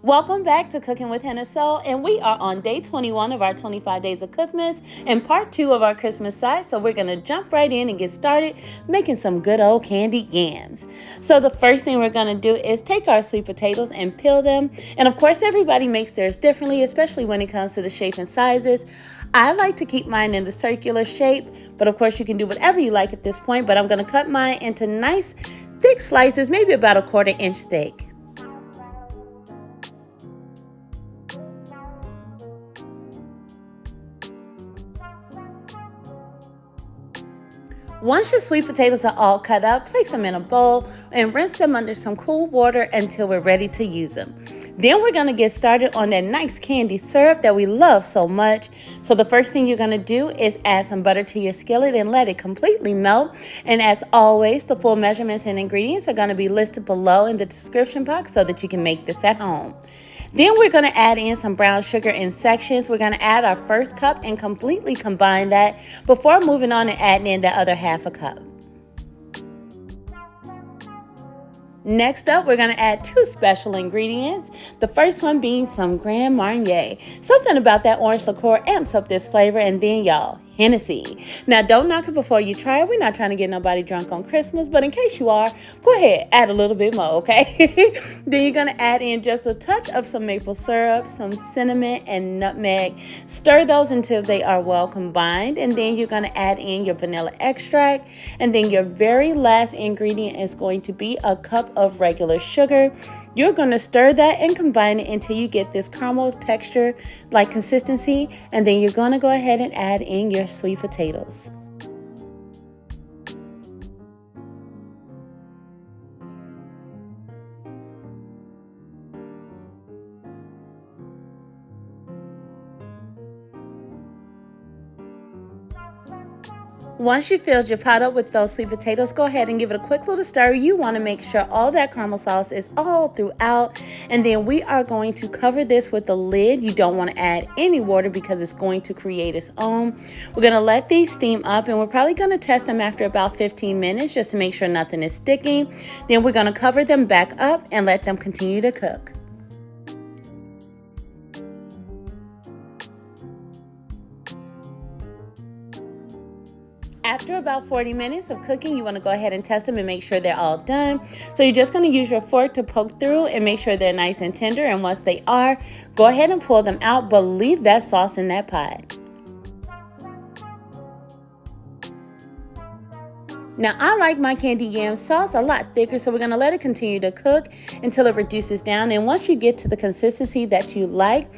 Welcome back to Cooking with Hennessy, and we are on day 21 of our 25 days of Cookmas and part 2 of our Christmas side. So we're going to jump right in and get started making some good old candied yams. So the first thing we're going to do is take our sweet potatoes and peel them. And of course, everybody makes theirs differently, especially when it comes to the shape and sizes. I like to keep mine in the circular shape, but of course you can do whatever you like at this point. But I'm going to cut mine into nice thick slices, maybe about a 1/4 inch thick. Once your sweet potatoes are all cut up, place them in a bowl and rinse them under some cool water until we're ready to use them. Then we're going to get started on that nice candy syrup that we love so much. So the first thing you're going to do is add some butter to your skillet and let it completely melt. And as always, the full measurements and ingredients are going to be listed below in the description box so that you can make this at home. Then we're going to add in some brown sugar in sections. We're going to add our first cup and completely combine that before moving on and adding in that other 1/2 cup. Next up, we're going to add 2 special ingredients. The first one being some Grand Marnier. Something about that orange liqueur amps up this flavor, and then y'all, Hennessy. Now, don't knock it before you try it. We're not trying to get nobody drunk on Christmas, but in case you are, go ahead, add a little bit more, okay? Then you're going to add in just a touch of some maple syrup, some cinnamon, and nutmeg. Stir those until they are well combined, and then you're going to add in your vanilla extract, and then your very last ingredient is going to be a cup of regular sugar. You're going to stir that and combine it until you get this caramel texture like consistency, and then you're going to go ahead and add in your sweet potatoes. Once you filled your pot up with those sweet potatoes, go ahead and give it a quick little stir. You want to make sure all that caramel sauce is all throughout. And then we are going to cover this with a lid. You don't want to add any water because it's going to create its own. We're going to let these steam up, and we're probably going to test them after about 15 minutes just to make sure nothing is sticking. Then we're going to cover them back up and let them continue to cook. After about 40 minutes of cooking, you want to go ahead and test them and make sure they're all done. So you're just going to use your fork to poke through and make sure they're nice and tender. And once they are, go ahead and pull them out, but leave that sauce in that pot. Now, I like my candied yam sauce a lot thicker, so we're going to let it continue to cook until it reduces down. And once you get to the consistency that you like,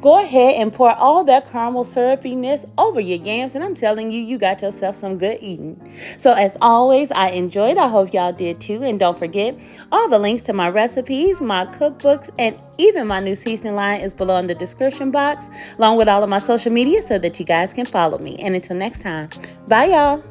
go ahead and pour all that caramel syrupiness over your yams, and I'm telling you, you got yourself some good eating. So as always, I enjoyed. I hope y'all did too. And don't forget, all the links to my recipes, my cookbooks, and even my new seasoning line is below in the description box, along with all of my social media so that you guys can follow me. And until next time, bye y'all.